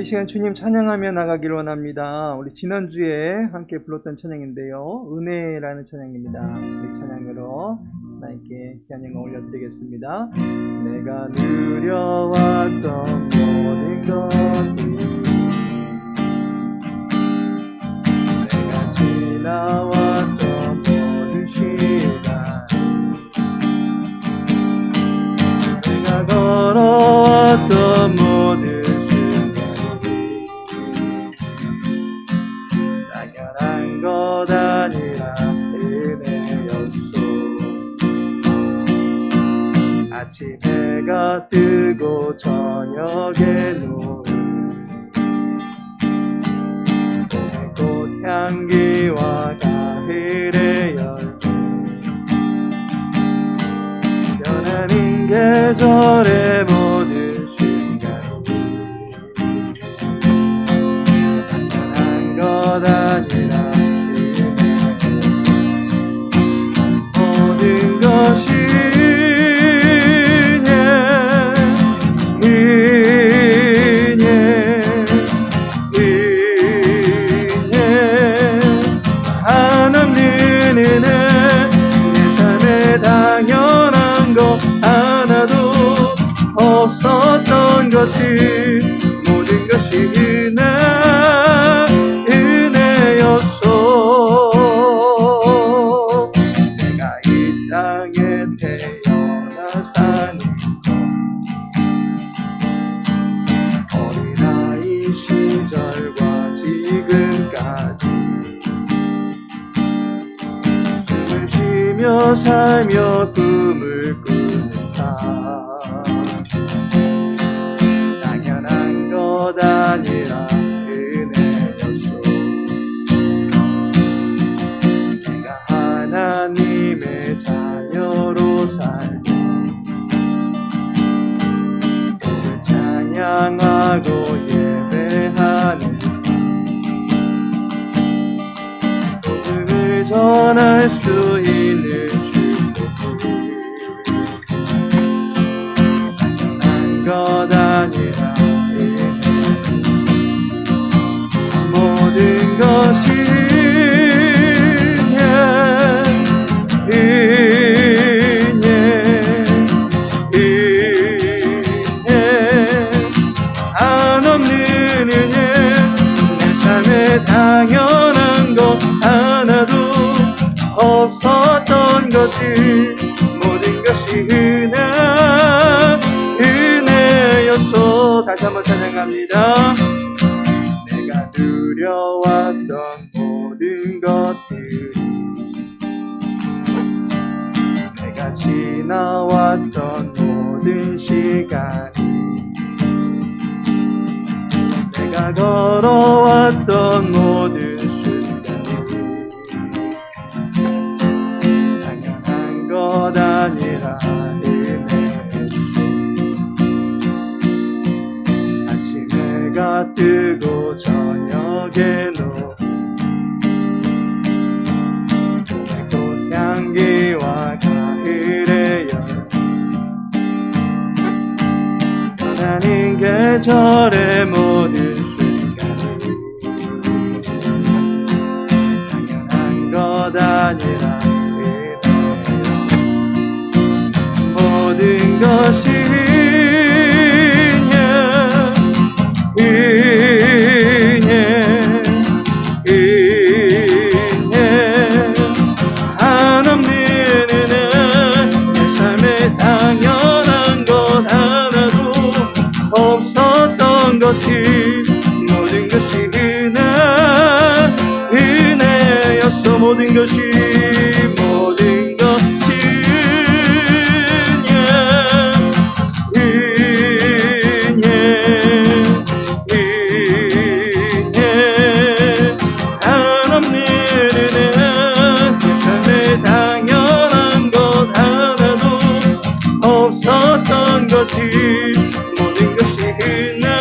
이 시간 주님 찬양하며 나가기를 원합니다. 우리 지난주에 함께 불렀던 찬양인데요, 은혜라는 찬양입니다. 우리 찬양으로 하나님께 찬양을 올려드리겠습니다. 내가 누려왔던 모든 것들, 내가 지나왔던 모든 시간, 내가 걸어왔던 모든 것 아니라 은혜였소. 아침 해가 뜨고 저녁에 노을, 봄의 꽃향기와 가을의 열매, 변하는 계절의 모든 순간이 당연한 것 아니라 모든 것이 한없는 은혜, 내 삶에 당연한 것 하나도 없었던 것이, 모든 것이 은혜였소. 내가 이 땅에 태어나 사는 어린아이 시절과 지금까지 숨을 쉬며 살며 꿈을 꾸는 삶, 당연한 것 아니라 은혜였소. 내가 하나님의 자녀로 살며 그를 찬양하고 예배하는 복음을 전할 수 있는 축복을, 당연한 것 아니라 모든 것이 한없는 은혜, 내 삶에 당연한 것 하나도 없었던 것이, 모든 것이 은혜였소. 다시 한번 찬양합니다. 내가 누려왔던 모든 것들, 내가 지나왔던 모든 시간, 내가 걸어왔던 모든 순간이 당연한 것 아니라 은혜였소. 아침 해가 뜨고 저녁에 노을, 봄의 꽃향기와 가을의 열매, 변하는 계절의 모든 순간이 당연한 것 아니라 모든 것이 한없는 은혜, 내 삶에 당연한 것 하나도 없었던 것이, 모든 것이 은혜였어. 모든 것이 한없는 은혜, 내 삶에 당연한 것 하나도 없었던 것이, 모든 것이 은혜여.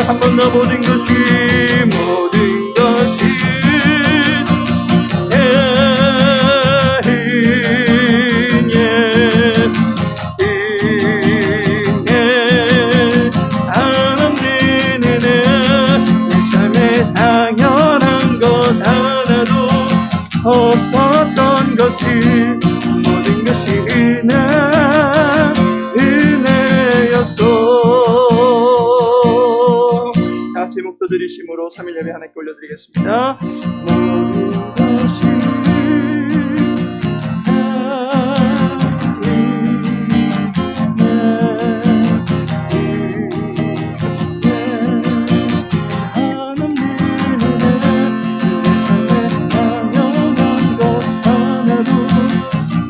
한 번 더 모든 것이 없었던 것이 모든 것이 은혜였소. 다 같이 목도 들이심으로 3일 예배 하나님께 올려드리겠습니다. 모든 것이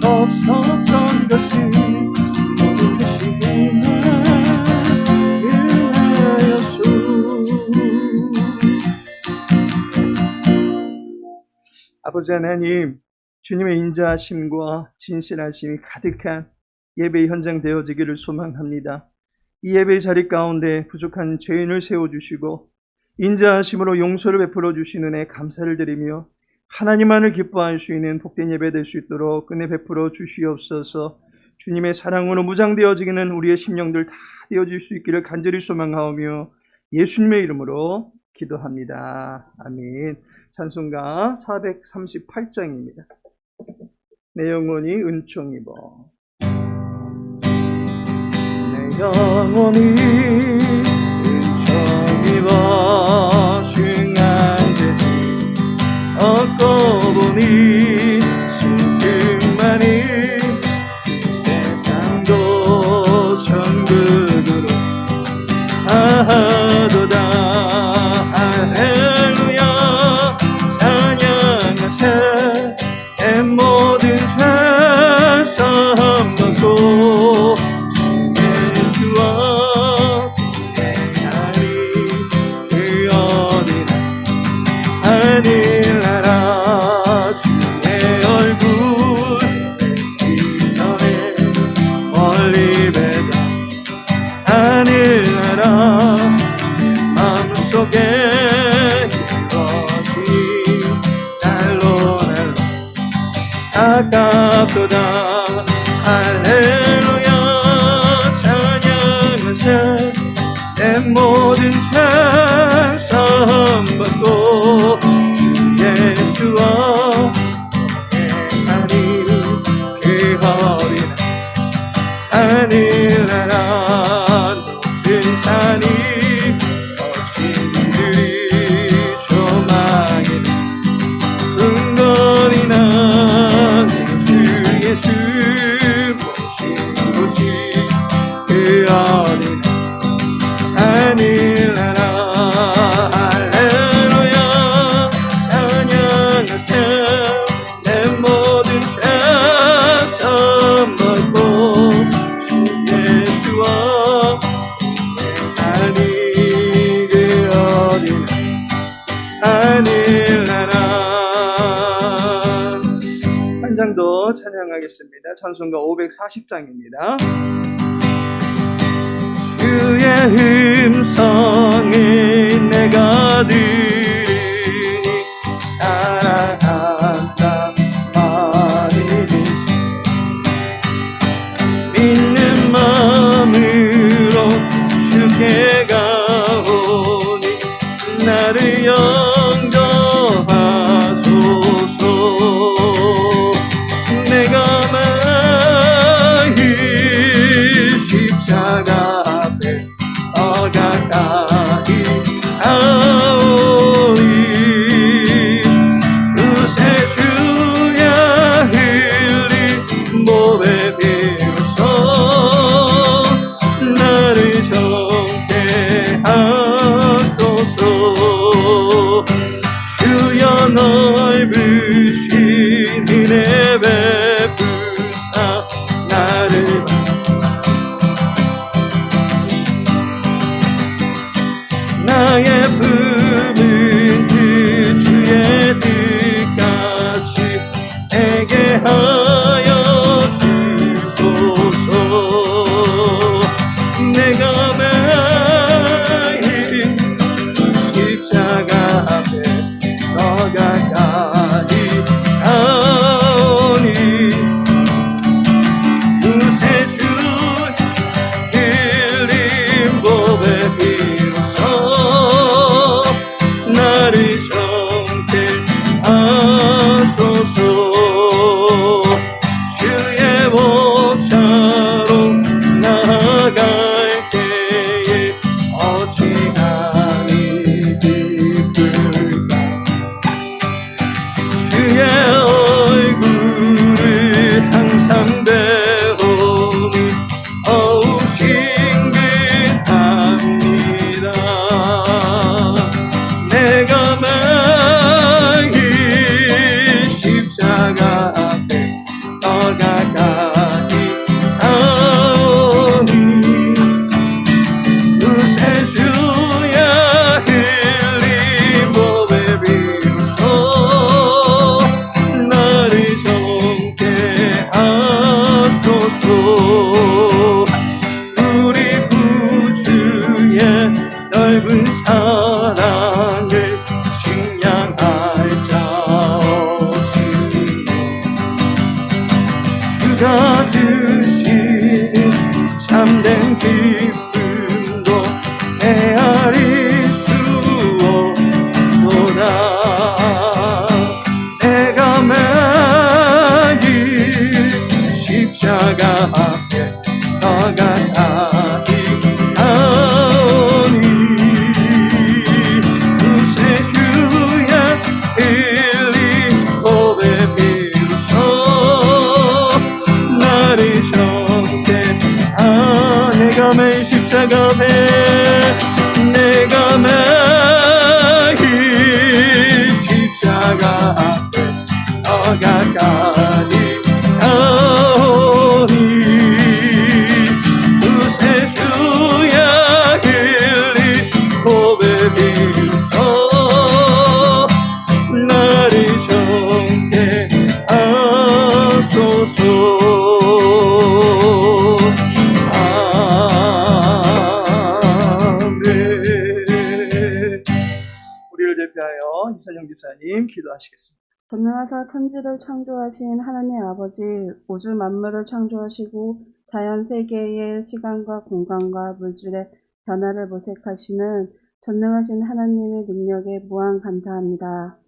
없었던 것이 모든 것이 은혜였소. 아버지 하나님, 주님의 인자하심과 진실하심이 가득한 예배 현장 되어지기를 소망합니다. 이 예배 자리 가운데 부족한 죄인을 세워주시고 인자하심으로 용서를 베풀어 주시는 은혜 감사를 드리며 하나님만을 기뻐할 수 있는 복된 예배 될 수 있도록 은혜 베풀어 주시옵소서. 주님의 사랑으로 무장되어지기는 우리의 심령들 다 되어질 수 있기를 간절히 소망하오며 예수님의 이름으로 기도합니다. 아멘. 찬송가 438장입니다. 내 영혼이 은총 입어. 내 영혼이 은총 입어 중한데 얻고 보니 슬픔만이 세상도 천국으로 하도다. 할렐루야 찬양하세. 내 모든 죄 사함받고 주 예수와 내 날이 그 어디나 하늘나라 주의 얼굴 뵙기 전에 멀리 뵈다. 하늘나라 내 마음속에 이것이 날로 아깝도다. 할렐루야 찬양하세. 내 모든 죄 사함받고 주 예수와 내 산이 그 어린 하늘나라 높은 산이 거친들이 조망이네. 은거리나 주 예수 모신 곳이 그 어린 하늘나라. 할렐루야 찬양하세. 내 모든 죄 사함받고 주 예수와 내 하나님 그 어린 하늘나라. 한 장 더 찬양하겠습니다. 찬송가 540장입니다. 주의 음성을 내가 들으니 사랑한다 말이지. 믿는 마음으로 주께 가오니 나를 영접하소서. 내가 마이 십자가 앞에 더 가까이 가오니 그새 주야 흘린 몸에 비로소 나를 정케 하소서. 주여 넓으신 은혜 베푸사 나를 나의 품은 그 주의 뜻같이 내게 하여 주소서. 내가 매일 십자가 앞에 더 가까이 가오니 그새 주 흘린 몸에 비로소 나를 정케 하소서. 십자가 더 가까이 가오니 구세주야 일리 고백 비로소 나를 정죄 내가 매일 십자가 배 내가 매일 십자가 더 가까이 가오니 구세주야 일리 고백 비로소 나를 정죄 하소서. 우리를 대표하여 이선영 집사님 기도하시겠습니다. 전능하사 천지를 창조하신 하나님 아버지, 우주 만물을 창조하시고 자연 세계의 시간과 공간과 물질의 변화를 모색하시는 전능하신 하나님의 능력에 무한 감사합니다.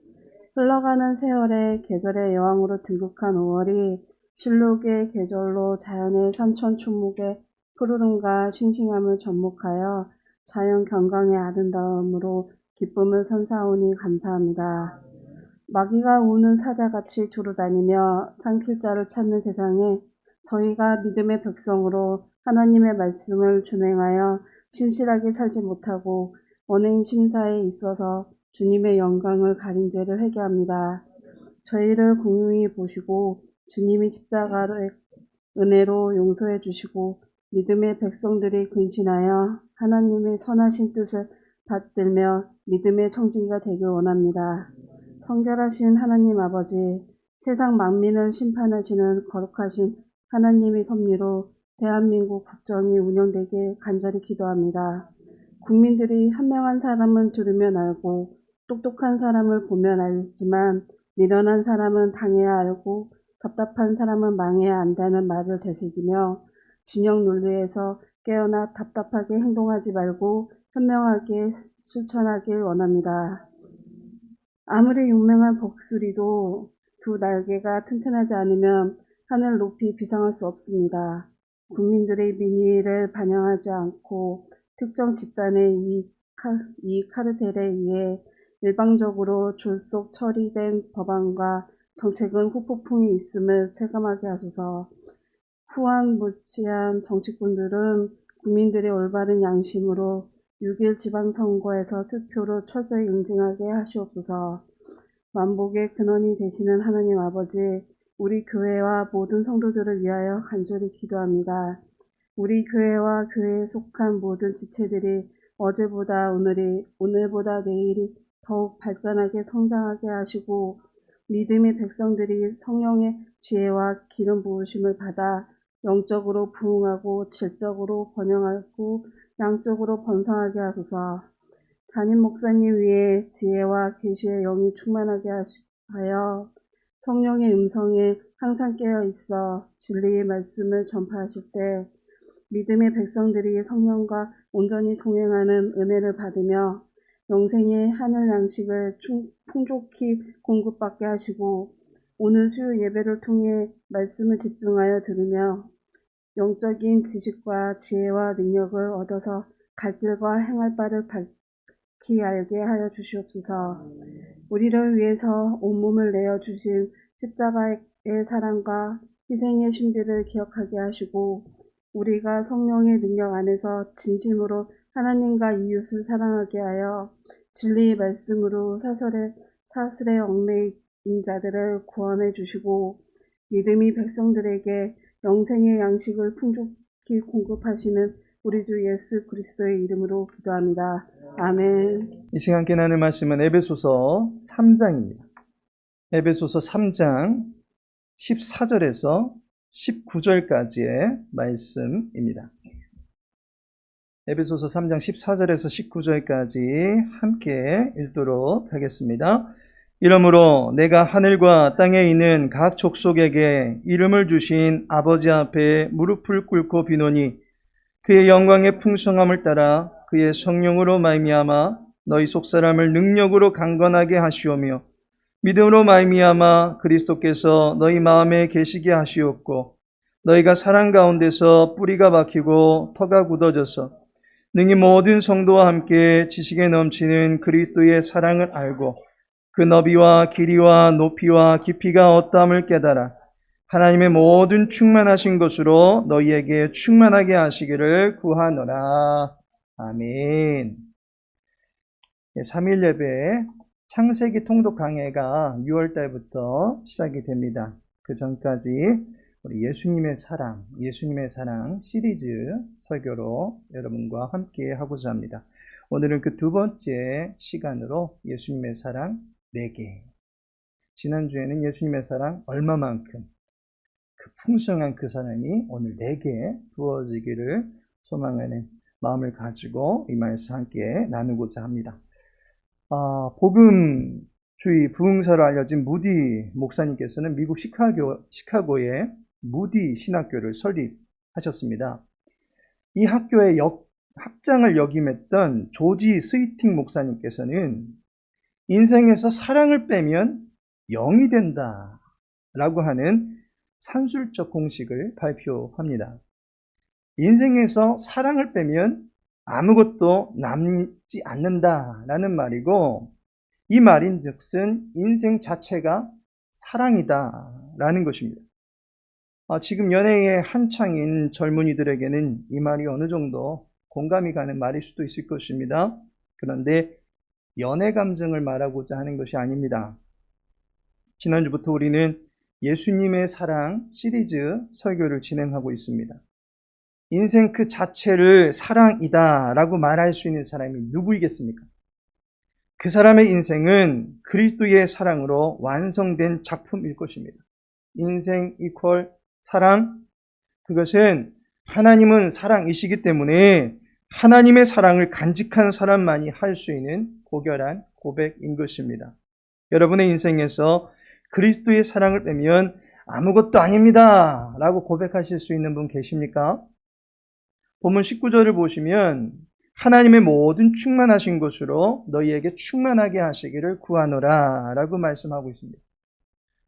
흘러가는 세월에 계절의 여왕으로 등극한 5월이 실록의 계절로 자연의 산천초목의 푸르름과 싱싱함을 접목하여 자연 경강의 아름다움으로 기쁨을 선사하오니 감사합니다. 마귀가 우는 사자같이 두루다니며 삼킬 자를 찾는 세상에 저희가 믿음의 백성으로 하나님의 말씀을 준행하여 신실하게 살지 못하고 언행 심사에 있어서 주님의 영광을 가린 죄를 회개합니다. 저희를 공유히 보시고 주님이 십자가를 은혜로 용서해 주시고 믿음의 백성들이 근신하여 하나님의 선하신 뜻을 받들며 믿음의 청지기가 되길 원합니다. 성결하신 하나님 아버지, 세상 만민을 심판하시는 거룩하신 하나님의 섭리로 대한민국 국정이 운영되게 간절히 기도합니다. 국민들이 현명한 사람은 들으면 알고 똑똑한 사람을 보면 알지만 미련한 사람은 당해야 알고 답답한 사람은 망해야 안다는 말을 되새기며 진영 논리에서 깨어나 답답하게 행동하지 말고 현명하게 실천하길 원합니다. 아무리 유명한 복수리도 두 날개가 튼튼하지 않으면 하늘 높이 비상할 수 없습니다. 국민들의 민의를 반영하지 않고 특정 집단의 이 카르텔에 의해 일방적으로 졸속 처리된 법안과 정책은 후폭풍이 있음을 체감하게 하소서. 후한무치한 정치꾼들은 국민들의 올바른 양심으로 6일 지방선거에서 투표로 철저히 응징하게 하시옵소서. 만복의 근원이 되시는 하나님 아버지, 우리 교회와 모든 성도들을 위하여 간절히 기도합니다. 우리 교회와 교회에 속한 모든 지체들이 어제보다 오늘보다 내일이 더욱 발전하게 성장하게 하시고 믿음의 백성들이 성령의 지혜와 기름 부으심을 받아 영적으로 부흥하고 질적으로 번영하고 양적으로 번성하게 하소서. 담임 목사님 위에 지혜와 계시의 영이 충만하게 하여 성령의 음성에 항상 깨어 있어 진리의 말씀을 전파하실 때 믿음의 백성들이 성령과 온전히 동행하는 은혜를 받으며 영생의 하늘 양식을 풍족히 공급받게 하시고 오늘 수요 예배를 통해 말씀을 집중하여 들으며 영적인 지식과 지혜와 능력을 얻어서 갈 길과 행할 바를 밝히 알게 하여 주시옵소서. 우리를 위해서 온몸을 내어주신 십자가의 사랑과 희생의 신비를 기억하게 하시고 우리가 성령의 능력 안에서 진심으로 하나님과 이웃을 사랑하게 하여 진리의 말씀으로 사슬에 얽매인 자들을 구원해 주시고 믿음이 백성들에게 영생의 양식을 풍족히 공급하시는 우리 주 예수 그리스도의 이름으로 기도합니다. 아멘. 이 시간 함께 나눌 말씀은 에베소서 3장입니다. 에베소서 3장 14절에서 19절까지의 말씀입니다. 에베소서 3장 14절에서 19절까지 함께 읽도록 하겠습니다. 이러므로 내가 하늘과 땅에 있는 각 족속에게 이름을 주신 아버지 앞에 무릎을 꿇고 비노니 그의 영광의 풍성함을 따라 그의 성령으로 말미암아 너희 속사람을 능력으로 강건하게 하시오며 믿음으로 말미암아 그리스도께서 너희 마음에 계시게 하시옵고 너희가 사랑 가운데서 뿌리가 박히고 터가 굳어져서 능히 모든 성도와 함께 지식에 넘치는 그리스도의 사랑을 알고 그 너비와 길이와 높이와 깊이가 어떠함을 깨달아 하나님의 모든 충만하신 것으로 너희에게 충만하게 하시기를 구하노라. 아멘. 3일 예배 창세기 통독 강해가 6월 달부터 시작이 됩니다. 그 전까지 우리 예수님의 사랑 시리즈 설교로 여러분과 함께 하고자 합니다. 오늘은 그 두 번째 시간으로 예수님의 사랑 4개. 지난주에는 예수님의 사랑 얼마만큼, 그 풍성한 그 사랑이 오늘 4개 부어지기를 소망하는 마음을 가지고 이 말씀 함께 나누고자 합니다. 복음주의 부흥사로 알려진 무디 목사님께서는 미국 시카고의 무디 신학교를 설립하셨습니다. 이 학교의 학장을 역임했던 조지 스위팅 목사님께서는 인생에서 사랑을 빼면 0이 된다 라고 하는 산술적 공식을 발표합니다. 인생에서 사랑을 빼면 아무것도 남지 않는다라는 말이고, 이 말인즉슨 인생 자체가 사랑이다라는 것입니다. 지금 연애에 한창인 젊은이들에게는 이 말이 어느 정도 공감이 가는 말일 수도 있을 것입니다. 그런데 연애 감정을 말하고자 하는 것이 아닙니다. 지난주부터 우리는 예수님의 사랑 시리즈 설교를 진행하고 있습니다. 인생 그 자체를 사랑이다 라고 말할 수 있는 사람이 누구이겠습니까? 그 사람의 인생은 그리스도의 사랑으로 완성된 작품일 것입니다. 인생 이퀄 사랑, 그것은 하나님은 사랑이시기 때문에 하나님의 사랑을 간직한 사람만이 할 수 있는 고결한 고백인 것입니다. 여러분의 인생에서 그리스도의 사랑을 빼면 아무것도 아닙니다 라고 고백하실 수 있는 분 계십니까? 본문 19절을 보시면 하나님의 모든 충만하신 것으로 너희에게 충만하게 하시기를 구하노라 라고 말씀하고 있습니다.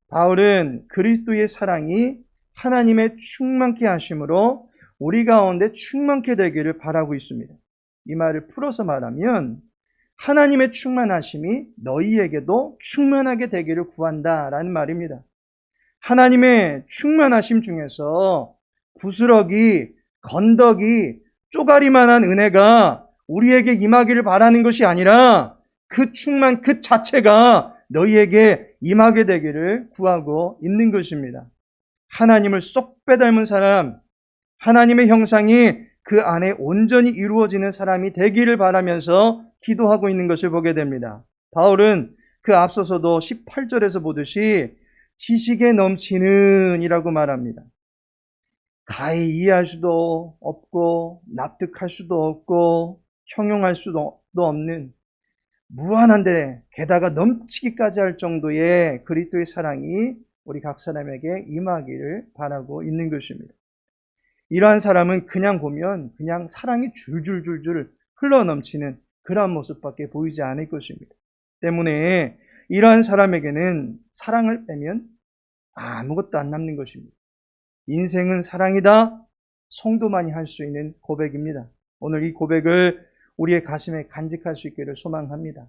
바울은 그리스도의 사랑이 하나님의 충만케 하심으로 우리 가운데 충만케 되기를 바라고 있습니다. 이 말을 풀어서 말하면 하나님의 충만하심이 너희에게도 충만하게 되기를 구한다라는 말입니다. 하나님의 충만하심 중에서 구스러기, 건더기, 쪼가리만한 은혜가 우리에게 임하기를 바라는 것이 아니라 그 충만 그 자체가 너희에게 임하게 되기를 구하고 있는 것입니다. 하나님을 쏙 빼닮은 사람, 하나님의 형상이 그 안에 온전히 이루어지는 사람이 되기를 바라면서 기도하고 있는 것을 보게 됩니다. 바울은 그 앞서서도 18절에서 보듯이 지식에 넘치는 이라고 말합니다. 가히 이해할 수도 없고 납득할 수도 없고 형용할 수도 없는 무한한데 게다가 넘치기까지 할 정도의 그리스도의 사랑이 우리 각 사람에게 임하기를 바라고 있는 것입니다. 이러한 사람은 그냥 보면 그냥 사랑이 줄줄줄줄 흘러넘치는 그러한 모습밖에 보이지 않을 것입니다. 때문에 이러한 사람에게는 사랑을 빼면 아무것도 안 남는 것입니다. 인생은 사랑이다. 성도만이 할 수 있는 고백입니다. 오늘 이 고백을 우리의 가슴에 간직할 수 있기를 소망합니다.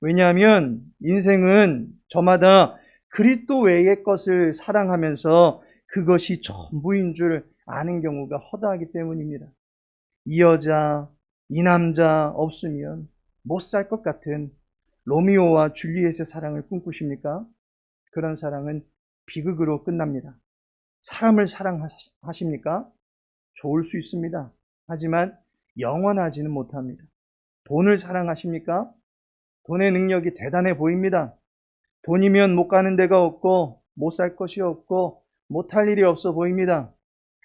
왜냐하면 인생은 저마다 그리스도 외의 것을 사랑하면서 그것이 전부인 줄 아는 경우가 허다하기 때문입니다. 이 여자, 이 남자 없으면 못 살 것 같은 로미오와 줄리엣의 사랑을 꿈꾸십니까? 그런 사랑은 비극으로 끝납니다. 사람을 사랑하십니까? 좋을 수 있습니다. 하지만 영원하지는 못합니다. 돈을 사랑하십니까? 돈의 능력이 대단해 보입니다. 돈이면 못 가는 데가 없고 못 살 것이 없고 못할 일이 없어 보입니다.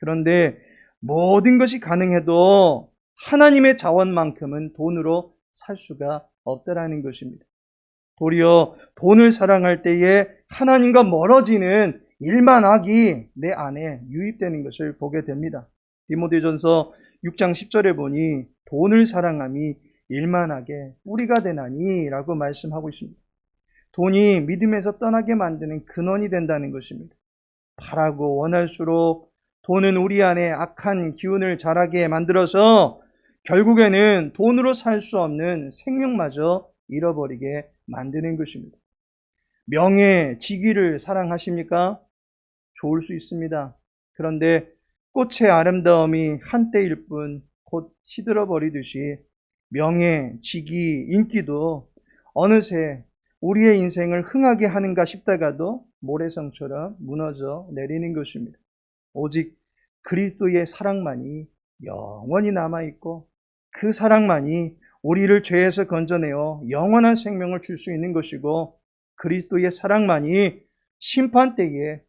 그런데 모든 것이 가능해도 하나님의 자원만큼은 돈으로 살 수가 없다라는 것입니다. 도리어 돈을 사랑할 때에 하나님과 멀어지는 일만악이 내 안에 유입되는 것을 보게 됩니다. 디모데전서 6장 10절에 보니 돈을 사랑함이 일만하게 뿌리가 되나니 라고 말씀하고 있습니다. 돈이 믿음에서 떠나게 만드는 근원이 된다는 것입니다. 바라고 원할수록 돈은 우리 안에 악한 기운을 자라게 만들어서 결국에는 돈으로 살 수 없는 생명마저 잃어버리게 만드는 것입니다. 명예, 직위를 사랑하십니까? 좋을 수 있습니다. 그런데 꽃의 아름다움이 한때일 뿐 곧 시들어 버리듯이 명예, 직위, 인기도 어느새 우리의 인생을 흥하게 하는가 싶다가도 모래성처럼 무너져 내리는 것입니다. 오직 그리스도의 사랑만이 영원히 남아있고 그 사랑만이 우리를 죄에서 건져내어 영원한 생명을 줄 수 있는 것이고 그리스도의 사랑만이 심판 때에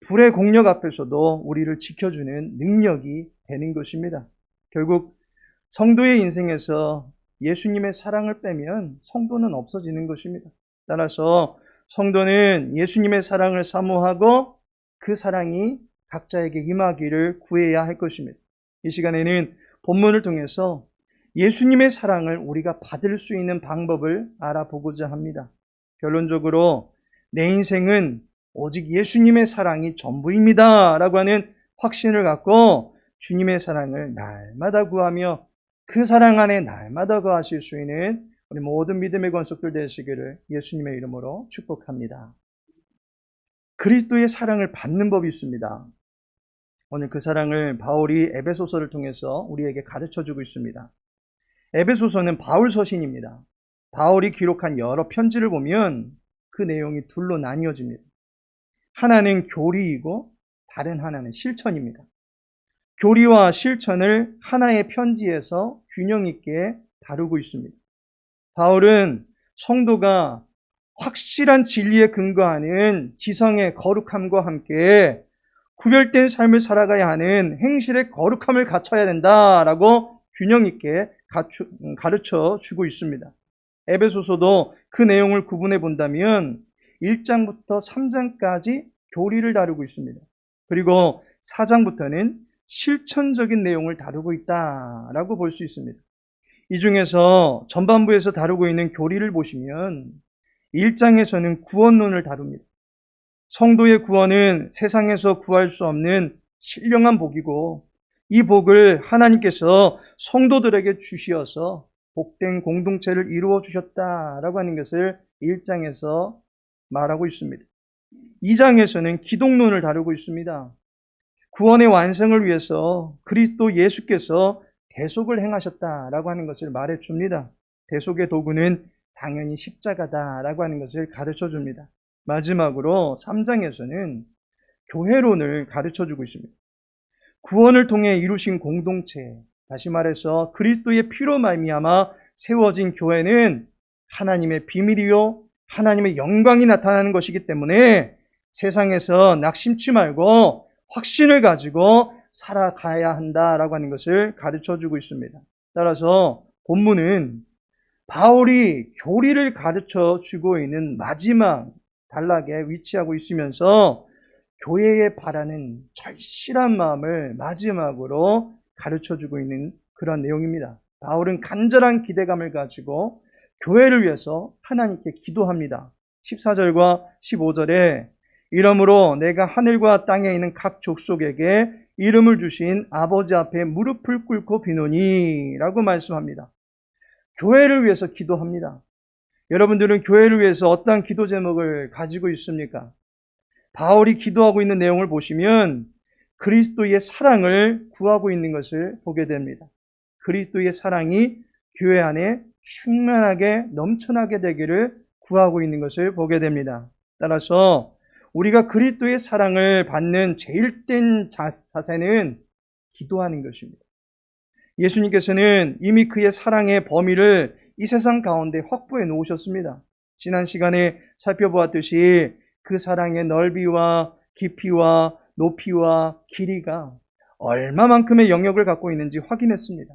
불의 공력 앞에서도 우리를 지켜주는 능력이 되는 것입니다. 결국 성도의 인생에서 예수님의 사랑을 빼면 성도는 없어지는 것입니다. 따라서 성도는 예수님의 사랑을 사모하고 그 사랑이 각자에게 임하기를 구해야 할 것입니다. 이 시간에는 본문을 통해서 예수님의 사랑을 우리가 받을 수 있는 방법을 알아보고자 합니다. 결론적으로 내 인생은 오직 예수님의 사랑이 전부입니다 라고 하는 확신을 갖고 주님의 사랑을 날마다 구하며 그 사랑 안에 날마다 거하실 수 있는 우리 모든 믿음의 권속들 되시기를 예수님의 이름으로 축복합니다. 그리스도의 사랑을 받는 법이 있습니다. 오늘 그 사랑을 바울이 에베소서를 통해서 우리에게 가르쳐주고 있습니다. 에베소서는 바울 서신입니다. 바울이 기록한 여러 편지를 보면 그 내용이 둘로 나뉘어집니다. 하나는 교리이고 다른 하나는 실천입니다. 교리와 실천을 하나의 편지에서 균형 있게 다루고 있습니다. 바울은 성도가 확실한 진리에 근거하는 지성의 거룩함과 함께 구별된 삶을 살아가야 하는 행실의 거룩함을 갖춰야 된다라고 균형 있게 가르쳐 주고 있습니다. 에베소서도 그 내용을 구분해 본다면 1장부터 3장까지 교리를 다루고 있습니다. 그리고 4장부터는 실천적인 내용을 다루고 있다라고 볼 수 있습니다. 이 중에서 전반부에서 다루고 있는 교리를 보시면 1장에서는 구원론을 다룹니다. 성도의 구원은 세상에서 구할 수 없는 신령한 복이고 이 복을 하나님께서 성도들에게 주시어서 복된 공동체를 이루어 주셨다라고 하는 것을 1장에서 말하고 있습니다. 2장에서는 기독론을 다루고 있습니다. 구원의 완성을 위해서 그리스도 예수께서 대속을 행하셨다라고 하는 것을 말해 줍니다. 대속의 도구는 당연히 십자가다라고 하는 것을 가르쳐 줍니다. 마지막으로 3장에서는 교회론을 가르쳐 주고 있습니다. 구원을 통해 이루신 공동체, 다시 말해서 그리스도의 피로 말미암아 세워진 교회는 하나님의 비밀이요 하나님의 영광이 나타나는 것이기 때문에 세상에서 낙심치 말고 확신을 가지고 살아가야 한다라고 하는 것을 가르쳐주고 있습니다. 따라서 본문은 바울이 교리를 가르쳐주고 있는 마지막 단락에 위치하고 있으면서 교회에 바라는 절실한 마음을 마지막으로 가르쳐주고 있는 그런 내용입니다. 바울은 간절한 기대감을 가지고 교회를 위해서 하나님께 기도합니다. 14절과 15절에 이러므로 내가 하늘과 땅에 있는 각 족속에게 이름을 주신 아버지 앞에 무릎을 꿇고 비노니 라고 말씀합니다. 교회를 위해서 기도합니다. 여러분들은 교회를 위해서 어떠한 기도 제목을 가지고 있습니까? 바울이 기도하고 있는 내용을 보시면 그리스도의 사랑을 구하고 있는 것을 보게 됩니다. 그리스도의 사랑이 교회 안에 충만하게 넘쳐나게 되기를 구하고 있는 것을 보게 됩니다. 따라서 우리가 그리스도의 사랑을 받는 제일 된 자세는 기도하는 것입니다. 예수님께서는 이미 그의 사랑의 범위를 이 세상 가운데 확보해 놓으셨습니다. 지난 시간에 살펴보았듯이 그 사랑의 넓이와 깊이와 높이와 길이가 얼마만큼의 영역을 갖고 있는지 확인했습니다.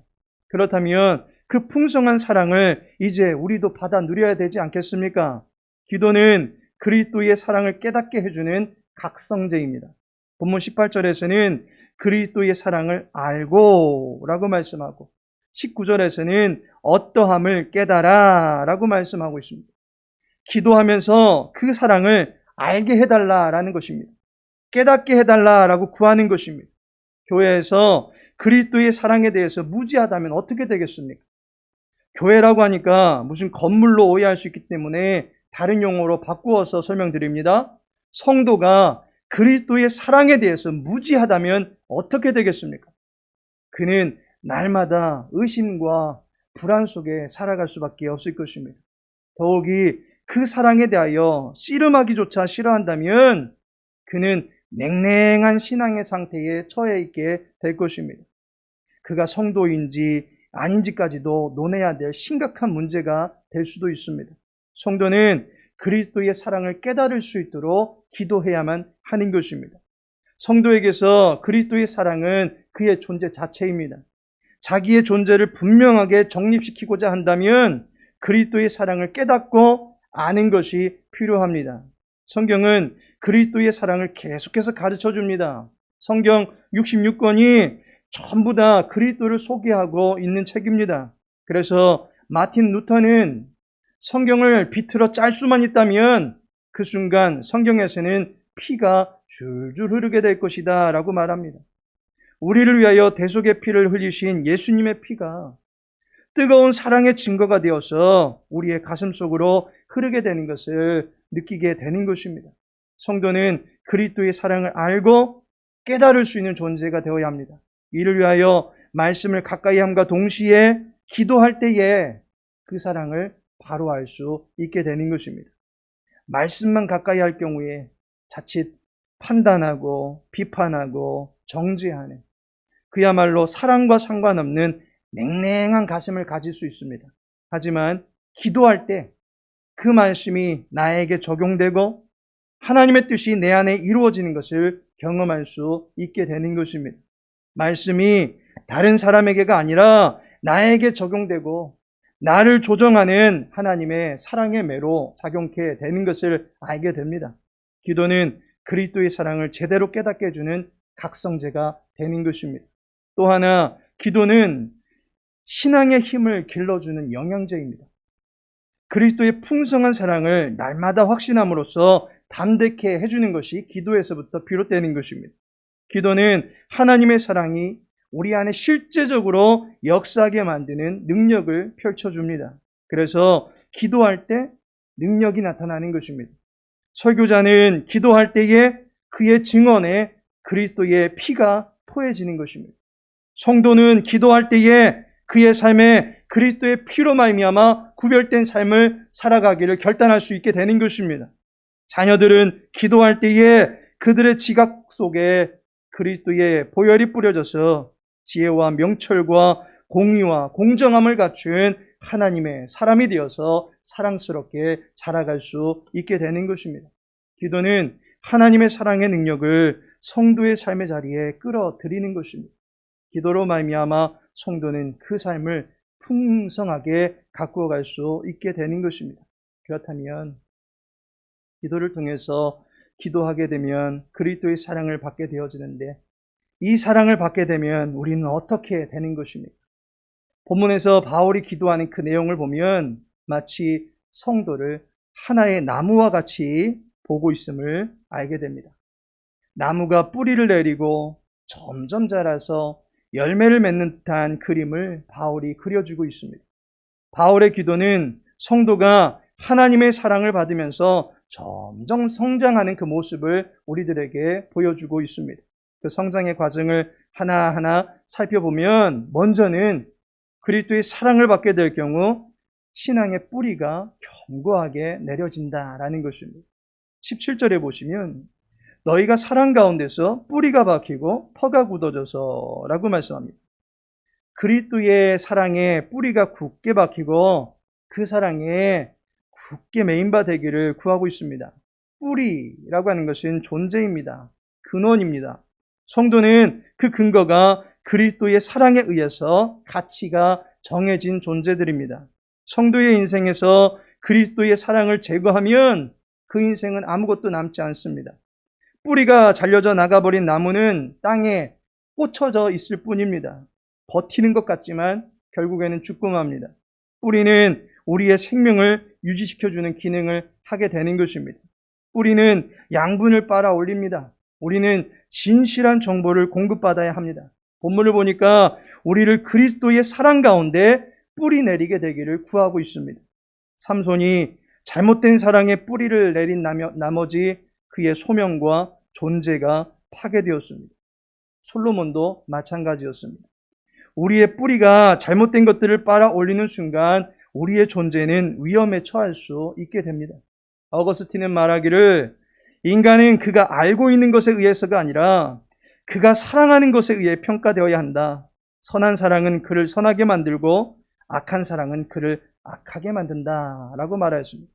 그렇다면 그 풍성한 사랑을 이제 우리도 받아 누려야 되지 않겠습니까? 기도는 그리스도의 사랑을 깨닫게 해주는 각성제입니다. 본문 18절에서는 그리스도의 사랑을 알고 라고 말씀하고 19절에서는 어떠함을 깨달아 라고 말씀하고 있습니다. 기도하면서 그 사랑을 알게 해달라라는 것입니다. 깨닫게 해달라라고 구하는 것입니다. 교회에서 그리스도의 사랑에 대해서 무지하다면 어떻게 되겠습니까? 교회라고 하니까 무슨 건물로 오해할 수 있기 때문에 다른 용어로 바꾸어서 설명드립니다. 성도가 그리스도의 사랑에 대해서 무지하다면 어떻게 되겠습니까? 그는 날마다 의심과 불안 속에 살아갈 수밖에 없을 것입니다. 더욱이 그 사랑에 대하여 씨름하기조차 싫어한다면 그는 냉랭한 신앙의 상태에 처해 있게 될 것입니다. 그가 성도인지 아닌지까지도 논해야 될 심각한 문제가 될 수도 있습니다. 성도는 그리스도의 사랑을 깨달을 수 있도록 기도해야만 하는 것입니다. 성도에게서 그리스도의 사랑은 그의 존재 자체입니다. 자기의 존재를 분명하게 정립시키고자 한다면 그리스도의 사랑을 깨닫고 아는 것이 필요합니다. 성경은 그리스도의 사랑을 계속해서 가르쳐 줍니다. 성경 66권이 전부 다 그리스도를 소개하고 있는 책입니다. 그래서 마틴 루터는 성경을 비틀어 짤 수만 있다면 그 순간 성경에서는 피가 줄줄 흐르게 될 것이다 라고 말합니다. 우리를 위하여 대속의 피를 흘리신 예수님의 피가 뜨거운 사랑의 증거가 되어서 우리의 가슴 속으로 흐르게 되는 것을 느끼게 되는 것입니다. 성도는 그리스도의 사랑을 알고 깨달을 수 있는 존재가 되어야 합니다. 이를 위하여 말씀을 가까이 함과 동시에 기도할 때에 그 사랑을 바로 알 수 있게 되는 것입니다. 말씀만 가까이 할 경우에 자칫 판단하고 비판하고 정죄하는 그야말로 사랑과 상관없는 냉랭한 가슴을 가질 수 있습니다. 하지만 기도할 때 그 말씀이 나에게 적용되고 하나님의 뜻이 내 안에 이루어지는 것을 경험할 수 있게 되는 것입니다. 말씀이 다른 사람에게가 아니라 나에게 적용되고 나를 조정하는 하나님의 사랑의 매로 작용케 되는 것을 알게 됩니다. 기도는 그리스도의 사랑을 제대로 깨닫게 해주는 각성제가 되는 것입니다. 또 하나, 기도는 신앙의 힘을 길러주는 영양제입니다. 그리스도의 풍성한 사랑을 날마다 확신함으로써 담대케 해주는 것이 기도에서부터 비롯되는 것입니다. 기도는 하나님의 사랑이 우리 안에 실제적으로 역사하게 만드는 능력을 펼쳐줍니다. 그래서 기도할 때 능력이 나타나는 것입니다. 설교자는 기도할 때에 그의 증언에 그리스도의 피가 토해지는 것입니다. 성도는 기도할 때에 그의 삶에 그리스도의 피로 말미암아 구별된 삶을 살아가기를 결단할 수 있게 되는 것입니다. 자녀들은 기도할 때에 그들의 지각 속에 그리스도의 보혈이 뿌려져서 지혜와 명철과 공의와 공정함을 갖춘 하나님의 사람이 되어서 사랑스럽게 자라갈 수 있게 되는 것입니다. 기도는 하나님의 사랑의 능력을 성도의 삶의 자리에 끌어들이는 것입니다. 기도로 말미암아 성도는 그 삶을 풍성하게 가꾸어 갈 수 있게 되는 것입니다. 그렇다면 기도를 통해서 기도하게 되면 그리스도의 사랑을 받게 되어지는데 이 사랑을 받게 되면 우리는 어떻게 되는 것입니까? 본문에서 바울이 기도하는 그 내용을 보면 마치 성도를 하나의 나무와 같이 보고 있음을 알게 됩니다. 나무가 뿌리를 내리고 점점 자라서 열매를 맺는 듯한 그림을 바울이 그려주고 있습니다. 바울의 기도는 성도가 하나님의 사랑을 받으면서 점점 성장하는 그 모습을 우리들에게 보여주고 있습니다. 그 성장의 과정을 하나하나 살펴보면 먼저는 그리스도의 사랑을 받게 될 경우 신앙의 뿌리가 견고하게 내려진다라는 것입니다. 17절에 보시면 너희가 사랑 가운데서 뿌리가 박히고 터가 굳어져서 라고 말씀합니다. 그리스도의 사랑에 뿌리가 굳게 박히고 그 사랑에 굳게 매인 바 되기를 구하고 있습니다. 뿌리라고 하는 것은 존재입니다. 근원입니다. 성도는 그 근거가 그리스도의 사랑에 의해서 가치가 정해진 존재들입니다. 성도의 인생에서 그리스도의 사랑을 제거하면 그 인생은 아무것도 남지 않습니다. 뿌리가 잘려져 나가버린 나무는 땅에 꽂혀져 있을 뿐입니다. 버티는 것 같지만 결국에는 죽고 맙니다. 뿌리는 우리의 생명을 유지시켜주는 기능을 하게 되는 것입니다. 뿌리는 양분을 빨아 올립니다. 우리는 진실한 정보를 공급받아야 합니다. 본문을 보니까 우리를 그리스도의 사랑 가운데 뿌리 내리게 되기를 구하고 있습니다. 삼손이 잘못된 사랑에 뿌리를 내린 나머지 그의 소명과 존재가 파괴되었습니다. 솔로몬도 마찬가지였습니다. 우리의 뿌리가 잘못된 것들을 빨아 올리는 순간 우리의 존재는 위험에 처할 수 있게 됩니다. 어거스틴은 말하기를 인간은 그가 알고 있는 것에 의해서가 아니라 그가 사랑하는 것에 의해 평가되어야 한다. 선한 사랑은 그를 선하게 만들고 악한 사랑은 그를 악하게 만든다. 라고 말하였습니다.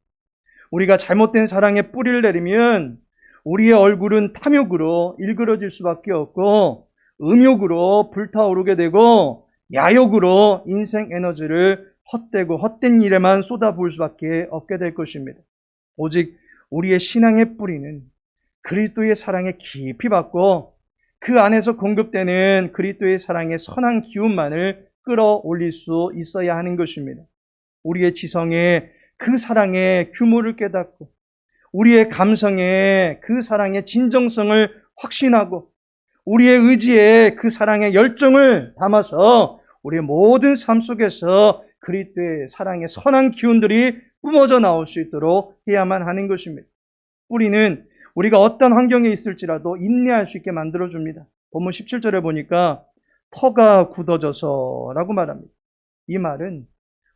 우리가 잘못된 사랑에 뿌리를 내리면 우리의 얼굴은 탐욕으로 일그러질 수밖에 없고 음욕으로 불타오르게 되고 야욕으로 인생 에너지를 헛되고 헛된 일에만 쏟아부을 수밖에 없게 될 것입니다. 오직 우리의 신앙의 뿌리는 그리스도의 사랑에 깊이 받고 그 안에서 공급되는 그리스도의 사랑의 선한 기운만을 끌어올릴 수 있어야 하는 것입니다. 우리의 지성에 그 사랑의 규모를 깨닫고 우리의 감성에 그 사랑의 진정성을 확신하고 우리의 의지에 그 사랑의 열정을 담아서 우리의 모든 삶 속에서 그리스도의 사랑의 선한 기운들이 뿜어져 나올 수 있도록 해야만 하는 것입니다. 뿌리는 우리가 어떤 환경에 있을지라도 인내할 수 있게 만들어줍니다. 본문 17절에 보니까 터가 굳어져서 라고 말합니다. 이 말은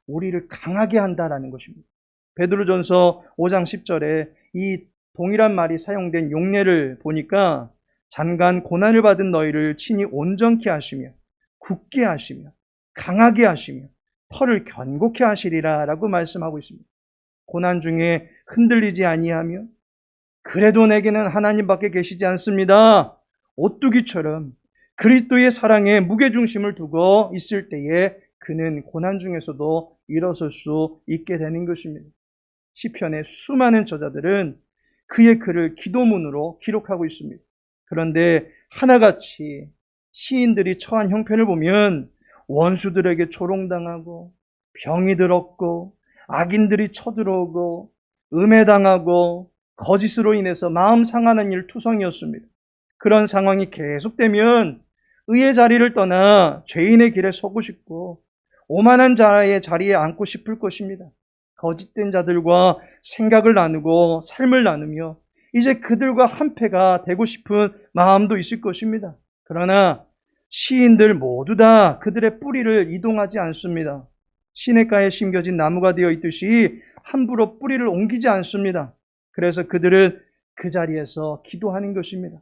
우리를 강하게 한다라는 것입니다. 베드로전서 5장 10절에 이 동일한 말이 사용된 용례를 보니까 잔간 고난을 받은 너희를 친히 온전케 하시며 굳게 하시며 강하게 하시며 터를 견고케 하시리라 라고 말씀하고 있습니다. 고난 중에 흔들리지 아니하며 그래도 내게는 하나님밖에 계시지 않습니다. 오뚜기처럼 그리스도의 사랑에 무게중심을 두고 있을 때에 그는 고난 중에서도 일어설 수 있게 되는 것입니다. 시편의 수많은 저자들은 그의 글을 기도문으로 기록하고 있습니다. 그런데 하나같이 시인들이 처한 형편을 보면 원수들에게 조롱당하고 병이 들었고 악인들이 쳐들어오고 음해당하고 거짓으로 인해서 마음 상하는 일 투성이었습니다. 그런 상황이 계속되면 의의 자리를 떠나 죄인의 길에 서고 싶고 오만한 자의 자리에 앉고 싶을 것입니다. 거짓된 자들과 생각을 나누고 삶을 나누며 이제 그들과 한패가 되고 싶은 마음도 있을 것입니다. 그러나 시인들 모두 다 그들의 뿌리를 이동하지 않습니다. 시냇가에 심겨진 나무가 되어 있듯이 함부로 뿌리를 옮기지 않습니다. 그래서 그들은 그 자리에서 기도하는 것입니다.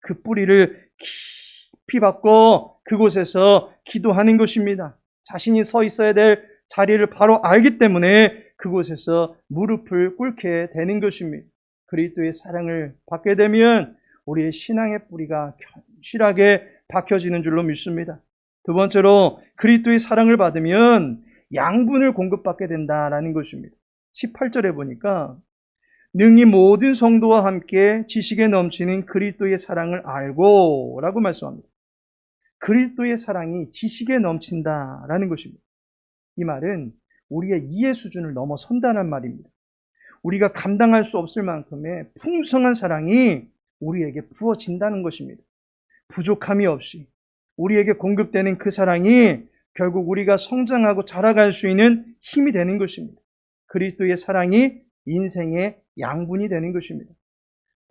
그 뿌리를 깊이 받고 그곳에서 기도하는 것입니다. 자신이 서 있어야 될 자리를 바로 알기 때문에 그곳에서 무릎을 꿇게 되는 것입니다. 그리스도의 사랑을 받게 되면 우리의 신앙의 뿌리가 견실하게 박혀지는 줄로 믿습니다. 두 번째로 그리스도의 사랑을 받으면 양분을 공급받게 된다라는 것입니다. 18절에 보니까 능히 모든 성도와 함께 지식에 넘치는 그리스도의 사랑을 알고 라고 말씀합니다. 그리스도의 사랑이 지식에 넘친다라는 것입니다. 이 말은 우리의 이해 수준을 넘어선다는 말입니다. 우리가 감당할 수 없을 만큼의 풍성한 사랑이 우리에게 부어진다는 것입니다. 부족함이 없이 우리에게 공급되는 그 사랑이 결국 우리가 성장하고 자라갈 수 있는 힘이 되는 것입니다. 그리스도의 사랑이 인생의 양분이 되는 것입니다.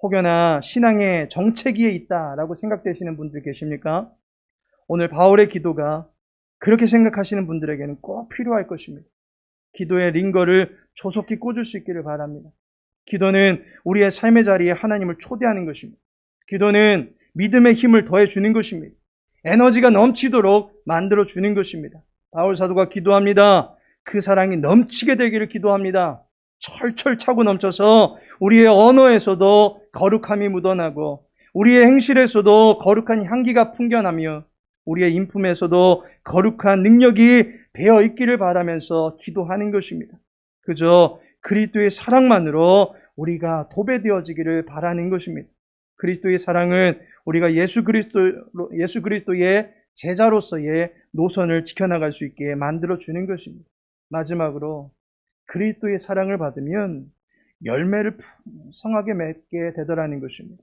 혹여나 신앙의 정체기에 있다라고 생각되시는 분들 계십니까? 오늘 바울의 기도가 그렇게 생각하시는 분들에게는 꼭 필요할 것입니다. 기도의 링거를 조속히 꽂을 수 있기를 바랍니다. 기도는 우리의 삶의 자리에 하나님을 초대하는 것입니다. 기도는 믿음의 힘을 더해주는 것입니다. 에너지가 넘치도록 만들어주는 것입니다. 바울 사도가 기도합니다. 그 사랑이 넘치게 되기를 기도합니다. 철철 차고 넘쳐서 우리의 언어에서도 거룩함이 묻어나고 우리의 행실에서도 거룩한 향기가 풍겨나며 우리의 인품에서도 거룩한 능력이 배어 있기를 바라면서 기도하는 것입니다. 그저 그리스도의 사랑만으로 우리가 도배되어지기를 바라는 것입니다. 그리스도의 사랑은 우리가 예수 그리스도의 제자로서의 노선을 지켜나갈 수 있게 만들어주는 것입니다. 마지막으로 그리스도의 사랑을 받으면 열매를 풍성하게 맺게 되더라는 것입니다.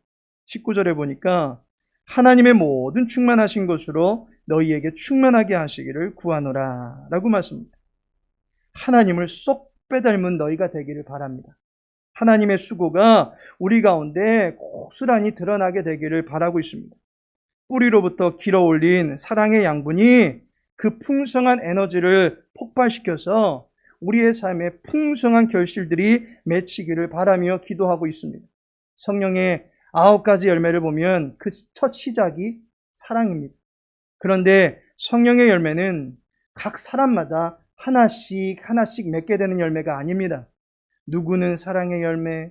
19절에 보니까 하나님의 모든 충만하신 것으로 너희에게 충만하게 하시기를 구하노라 라고 말씀합니다. 하나님을 쏙 빼닮은 너희가 되기를 바랍니다. 하나님의 수고가 우리 가운데 고스란히 드러나게 되기를 바라고 있습니다. 뿌리로부터 길어올린 사랑의 양분이 그 풍성한 에너지를 폭발시켜서 우리의 삶에 풍성한 결실들이 맺히기를 바라며 기도하고 있습니다. 성령의 9가지 열매를 보면 그 첫 시작이 사랑입니다. 그런데 성령의 열매는 각 사람마다 하나씩 맺게 되는 열매가 아닙니다. 누구는 사랑의 열매,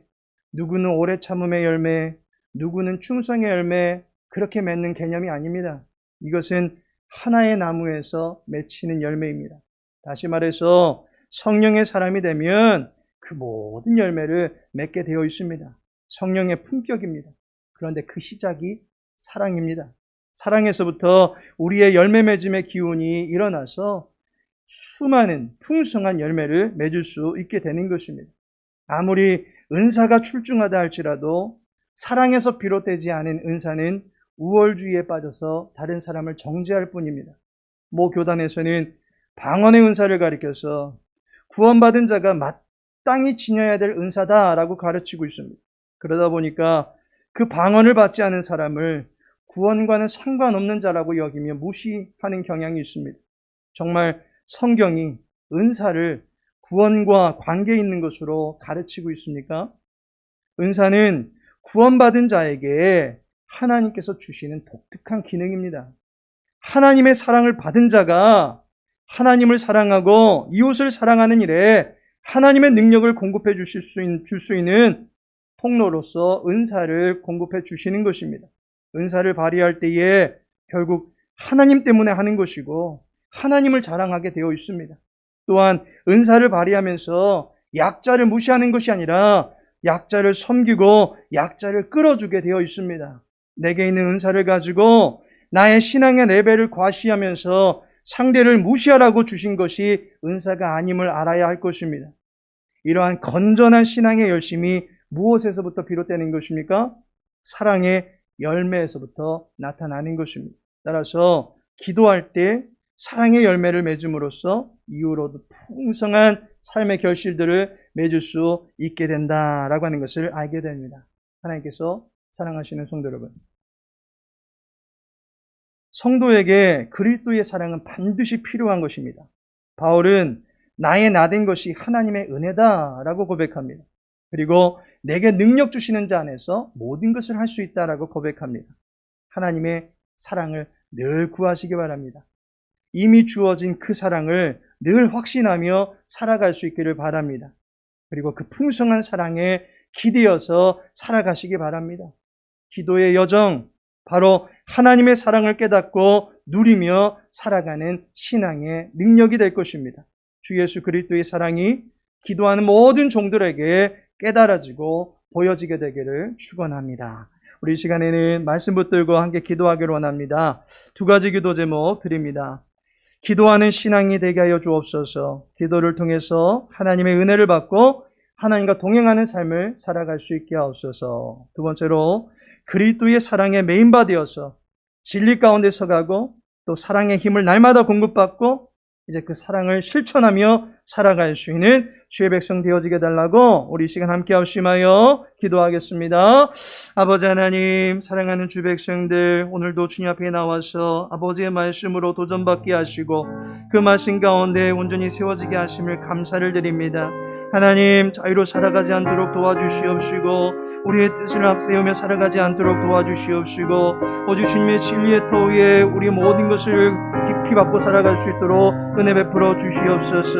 누구는 오래 참음의 열매, 누구는 충성의 열매, 그렇게 맺는 개념이 아닙니다. 이것은 하나의 나무에서 맺히는 열매입니다. 다시 말해서 성령의 사람이 되면 그 모든 열매를 맺게 되어 있습니다. 성령의 품격입니다. 그런데 그 시작이 사랑입니다. 사랑에서부터 우리의 열매 맺음의 기운이 일어나서 수많은 풍성한 열매를 맺을 수 있게 되는 것입니다. 아무리 은사가 출중하다 할지라도 사랑에서 비롯되지 않은 은사는 우월주의에 빠져서 다른 사람을 정죄할 뿐입니다. 모 교단에서는 방언의 은사를 가리켜서 구원받은 자가 마땅히 지녀야 될 은사다라고 가르치고 있습니다. 그러다 보니까 그 방언을 받지 않은 사람을 구원과는 상관없는 자라고 여기며 무시하는 경향이 있습니다. 정말 성경이 은사를 구원과 관계 있는 것으로 가르치고 있습니까? 은사는 구원받은 자에게 하나님께서 주시는 독특한 기능입니다. 하나님의 사랑을 받은 자가 하나님을 사랑하고 이웃을 사랑하는 일에 하나님의 능력을 공급해 줄 수 있는 통로로서 은사를 공급해 주시는 것입니다. 은사를 발휘할 때에 결국 하나님 때문에 하는 것이고 하나님을 자랑하게 되어 있습니다. 또한 은사를 발휘하면서 약자를 무시하는 것이 아니라 약자를 섬기고 약자를 끌어주게 되어 있습니다. 내게 있는 은사를 가지고 나의 신앙의 레벨을 과시하면서 상대를 무시하라고 주신 것이 은사가 아님을 알아야 할 것입니다. 이러한 건전한 신앙의 열심이 무엇에서부터 비롯되는 것입니까? 사랑의 열매에서부터 나타나는 것입니다. 따라서 기도할 때 사랑의 열매를 맺음으로써 이후로도 풍성한 삶의 결실들을 맺을 수 있게 된다라고 하는 것을 알게 됩니다. 하나님께서 사랑하시는 성도 여러분, 성도에게 그리스도의 사랑은 반드시 필요한 것입니다. 바울은 나의 나된 것이 하나님의 은혜다라고 고백합니다. 그리고 내게 능력 주시는 자 안에서 모든 것을 할 수 있다라고 고백합니다. 하나님의 사랑을 늘 구하시기 바랍니다. 이미 주어진 그 사랑을 늘 확신하며 살아갈 수 있기를 바랍니다. 그리고 그 풍성한 사랑에 기대어서 살아가시기 바랍니다. 기도의 여정, 바로 하나님의 사랑을 깨닫고 누리며 살아가는 신앙의 능력이 될 것입니다. 주 예수 그리스도의 사랑이 기도하는 모든 종들에게 깨달아지고 보여지게 되기를 축원합니다. 우리 이 시간에는 말씀 붙들고 함께 기도하기를 원합니다. 2가지 기도 제목 드립니다. 기도하는 신앙이 되게 하여 주옵소서. 기도를 통해서 하나님의 은혜를 받고 하나님과 동행하는 삶을 살아갈 수 있게 하옵소서. 2번째로 그리스도의 사랑에 메인바 되어서 진리 가운데 서가고 또 사랑의 힘을 날마다 공급받고 이제 그 사랑을 실천하며 살아갈 수 있는 주의 백성 되어지게 달라고 우리 이 시간 함께 합심하여 기도하겠습니다. 아버지 하나님, 사랑하는 주 백성들, 오늘도 주님 앞에 나와서 아버지의 말씀으로 도전받게 하시고 그 말씀 가운데 온전히 세워지게 하심을 감사를 드립니다. 하나님, 자유로 살아가지 않도록 도와주시옵시고 우리의 뜻을 앞세우며 살아가지 않도록 도와주시옵시고 오직 주님의 진리의 터 위에 우리의 모든 것을 깊이 받고 살아갈 수 있도록 은혜 베풀어 주시옵소서.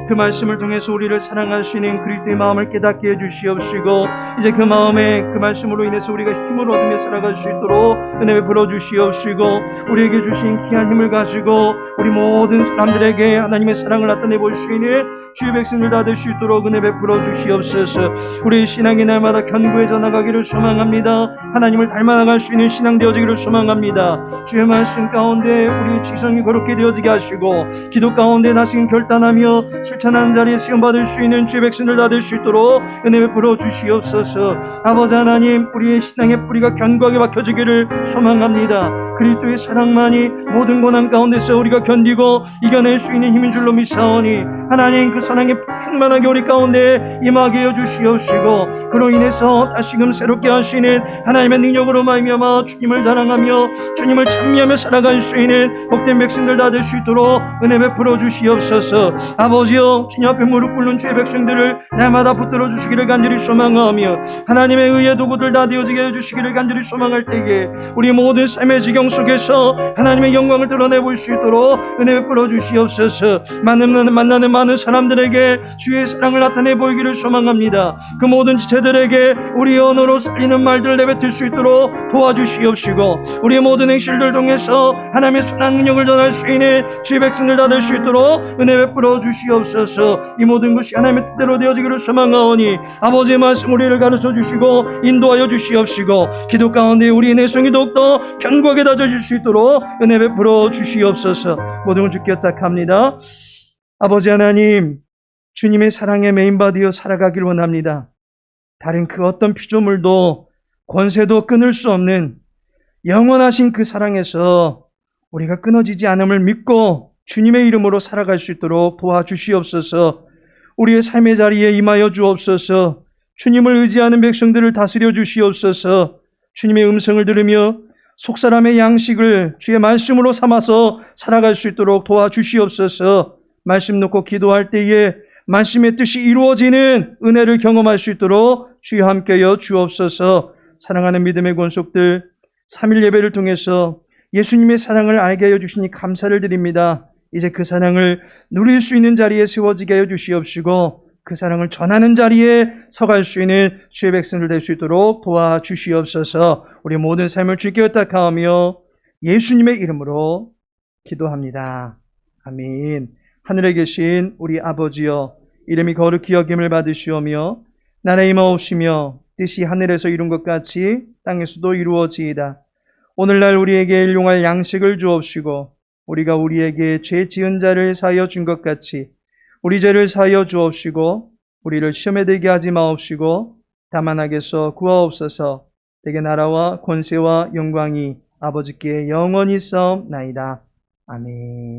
그 말씀을 통해서 우리를 사랑하시는 그리스도의 마음을 깨닫게 해주시옵시고 이제 그 마음에 그 말씀으로 인해서 우리가 힘을 얻으며 살아갈 수 있도록 은혜 베풀어 주시옵시고 우리에게 주신 귀한 힘을 가지고 우리 모든 사람들에게 하나님의 사랑을 나타내 볼 수 있는 주의 백성들 다 될 수 있도록 은혜 베풀어 주시옵소서. 우리의 신앙이 날마다 견고해져 나가기를 소망합니다. 하나님을 닮아나갈 수 있는 신앙 되어지기를 소망합니다. 주의 말씀 가운데 우리의 지성이 거룩게 되어지게 하시고 기도 가운데 다시금 결단하며 실천하는 자리에 시험받을 수 있는 주의 백성들 다 될 수 있도록 은혜 베풀어 주시옵소서. 아버지 하나님, 우리의 신앙의 뿌리가 견고하게 박혀지기를 소망합니다. 그리스도의 사랑만이 모든 고난 가운데서 우리가 견디고 이겨낼 수 있는 힘인 줄로 믿사오니 하나님, 그 사랑이 충만하게 우리 가운데 임하게 하여 주시옵시고, 그로 인해서 다시금 새롭게 하시는 하나님의 능력으로 말미암아 주님을 자랑하며 주님을 찬미하며 살아갈 수 있는 복된 백성들 다 될 수 있도록 은혜 베풀어 주시옵소서. 아버지여, 주님 앞에 무릎 꿇는 주의 백성들을 날마다 붙들어 주시기를 간절히 소망하며 하나님의 의의 도구들 다 되어지게 해주시기를 간절히 소망할 때에 우리 모든 삶의 지경 속에서 하나님의 영광을 드러내볼 수 있도록 은혜 베풀어 주시옵소서. 만나는 많은 사람들에게 주의 사랑을 나타내 보이기를 소망합니다. 그 모든 지체들에게 우리 언어로 살리는 말들을 내뱉을 수 있도록 도와주시옵시고, 우리의 모든 행실들 통해서 하나님의 선한 능력을 전할 수 있는 주의 백성들 다 될 수 있도록 은혜 베풀어 주시옵소서. 이 모든 것이 하나님의 뜻대로 되어지기를 소망하오니 아버지의 말씀 우리를 가르쳐 주시고 인도하여 주시옵시고, 기도 가운데 우리의 내성이 더욱더 견고하게 다져질 수 있도록 은혜 베풀어 주시옵소서. 모든 걸 주께 부탁합니다. 아버지 하나님, 주님의 사랑에 메인바 되어 살아가길 원합니다. 다른 그 어떤 피조물도 권세도 끊을 수 없는 영원하신 그 사랑에서 우리가 끊어지지 않음을 믿고 주님의 이름으로 살아갈 수 있도록 도와주시옵소서. 우리의 삶의 자리에 임하여 주옵소서. 주님을 의지하는 백성들을 다스려 주시옵소서. 주님의 음성을 들으며 속사람의 양식을 주의 말씀으로 삼아서 살아갈 수 있도록 도와주시옵소서. 말씀 놓고 기도할 때에 말씀의 뜻이 이루어지는 은혜를 경험할 수 있도록 주여 함께여 주옵소서. 사랑하는 믿음의 권속들, 3일 예배를 통해서 예수님의 사랑을 알게 하여 주시니 감사를 드립니다. 이제 그 사랑을 누릴 수 있는 자리에 세워지게 하여 주시옵시고, 그 사랑을 전하는 자리에 서갈 수 있는 주의 백성들 될 수 있도록 도와주시옵소서. 우리 모든 삶을 주께 의탁하며 예수님의 이름으로 기도합니다. 아멘. 하늘에 계신 우리 아버지여, 이름이 거룩히 여김을 받으시오며 나라의 임하옵시며 뜻이 하늘에서 이룬 것 같이 땅에서도 이루어지이다. 오늘날 우리에게 일용할 양식을 주옵시고, 우리가 우리에게 죄 지은 자를 사하여 준 것 같이 우리 죄를 사하여 주옵시고, 우리를 시험에 들게 하지 마옵시고 다만 악에서 구하옵소서. 대개 나라와 권세와 영광이 아버지께 영원히 있사옵나이다. 아멘.